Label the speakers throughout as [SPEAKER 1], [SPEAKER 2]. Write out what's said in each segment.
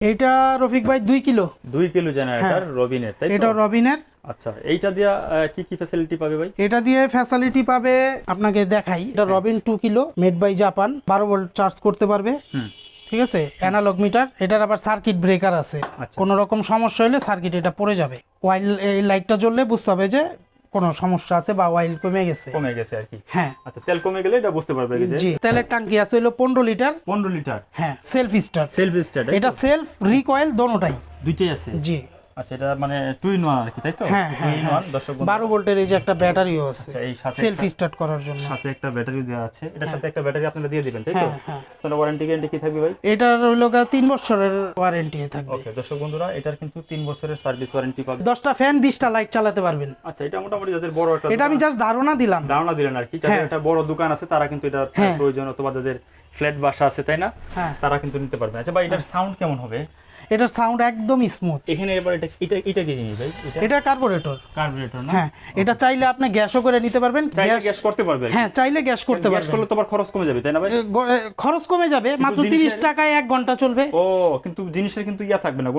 [SPEAKER 1] এটা রফিক ভাই 2 kilo.
[SPEAKER 2] 2 kilo generator রবিনের, তাই তো?
[SPEAKER 1] এটা রবিনের।
[SPEAKER 2] আচ্ছা, এইটা দিয়া কি কি ফ্যাসিলিটি পাবে ভাই?
[SPEAKER 1] এটা দিয়ে ফ্যাসিলিটি পাবে, আপনাকে দেখাই। এটা Robin 2 kilo, made by Japan, 12 volt charge করতে পারবে। ঠিক আছে, অ্যানালগ মিটার। এটার আবার সার্কিট ব্রেকার আছে, কোনো রকম সমস্যা হলে সার্কিট এটা পড়ে যাবে। ওয়াইল এই লাইটটা জ্বললে বুঝতে হবে যে কোনো সমস্যা আছে বা অয়েল কমে গেছে
[SPEAKER 2] আর কি।
[SPEAKER 1] হ্যাঁ,
[SPEAKER 2] আচ্ছা, তেল কমে গেলে এটা বুঝতে পারবে যে
[SPEAKER 1] জি। তেলের ট্যাঙ্কি আছে হলো 15 লিটার।
[SPEAKER 2] 15 লিটার।
[SPEAKER 1] হ্যাঁ, সেলফ স্টার্ট। এটা
[SPEAKER 2] এটা
[SPEAKER 1] সেলফ রিকয়েল দোনোটাই,
[SPEAKER 2] দুইটাই আছে।
[SPEAKER 1] জি।
[SPEAKER 2] আচ্ছা, এটা মানে 2 in 1 আর কি, তাই তো?
[SPEAKER 1] হ্যাঁ,
[SPEAKER 2] 2 in 1 দর্শক বন্ধু।
[SPEAKER 1] 12 ভোল্টের এই যে একটা ব্যাটারিও আছে,
[SPEAKER 2] আচ্ছা, এই সাথে
[SPEAKER 1] সেলফ স্টার্ট করার জন্য।
[SPEAKER 2] সাথে একটা ব্যাটারি দেওয়া আছে। এটার সাথে একটা ব্যাটারি আপনারা দিয়ে দিবেন, তাই তো?
[SPEAKER 1] হ্যাঁ।
[SPEAKER 2] তাহলে ওয়ারেন্টি গ্যারান্টি কি থাকবে ভাই?
[SPEAKER 1] এটার হলো 3 বছরের ওয়ারেন্টি থাকবে।
[SPEAKER 2] ওকে দর্শক বন্ধুরা, এটার কিন্তু 3 বছরের সার্ভিস ওয়ারেন্টি পাবে।
[SPEAKER 1] 10টা ফ্যান 20টা লাইট চালাতে পারবেন।
[SPEAKER 2] আচ্ছা, এটা মোটামুটি যাদের বড় একটা
[SPEAKER 1] এটা আমি জাস্ট ধারণা দিলাম
[SPEAKER 2] আর কি, যাদের একটা বড় দোকান আছে তারা কিন্তু এটা প্রয়োজন, অথবা যাদের ফ্ল্যাট বাসা আছে, তাই না? তারা কিন্তু নিতে পারবে। আচ্ছা ভাই, এটার সাউন্ড কেমন হবে?
[SPEAKER 1] এটার সাউন্ড একদম স্মুথ।
[SPEAKER 2] এখানে এবার এটা কি জিনিস ভাই?
[SPEAKER 1] এটা কার্বোরেটর
[SPEAKER 2] না?
[SPEAKER 1] হ্যাঁ, এটা চাইলে আপনি গ্যাসও করে নিতে পারবেন।
[SPEAKER 2] গ্যাস করতে পারবেন?
[SPEAKER 1] হ্যাঁ, চাইলে গ্যাস করতে পারবেন।
[SPEAKER 2] গ্যাস করলে তো আবার খরচ কমে যাবে, তাই না ভাই?
[SPEAKER 1] খরচ কমে যাবে, মাত্র 30 টাকায় 1 ঘন্টা চলবে।
[SPEAKER 2] ও, কিন্তু জিনিসের কিন্তু থাকবে না,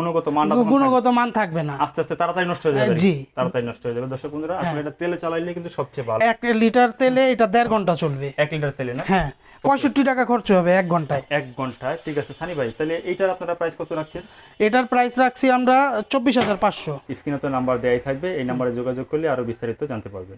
[SPEAKER 2] গুণগত
[SPEAKER 1] মান থাকবে না,
[SPEAKER 2] আস্তে আস্তে তাড়াতাড়ি নষ্ট হয়ে যাবে।
[SPEAKER 1] জি,
[SPEAKER 2] তাড়াতাড়ি নষ্ট হয়ে যাবে। দর্শক বন্ধুরা, আসলে এটা তেলে চালাইলে কিন্তু সবচেয়ে ভালো।
[SPEAKER 1] 1 লিটার তেলে এটা 1.5 ঘন্টা চলবে।
[SPEAKER 2] 1 লিটার তেলে না?
[SPEAKER 1] হ্যাঁ, 65 টাকা খরচ হবে 1 ঘন্টায়।
[SPEAKER 2] 1 ঘন্টায়, ঠিক আছে। সানি ভাই, তাহলে এইটার আপনারা প্রাইস কত রাখছেন?
[SPEAKER 1] এটার প্রাইস রাখছি আমরা 24,500।
[SPEAKER 2] স্ক্রিনে তো নাম্বার দেয়াই থাকবে, এই নাম্বারে যোগাযোগ করলে আরো বিস্তারিত জানতে পারবেন।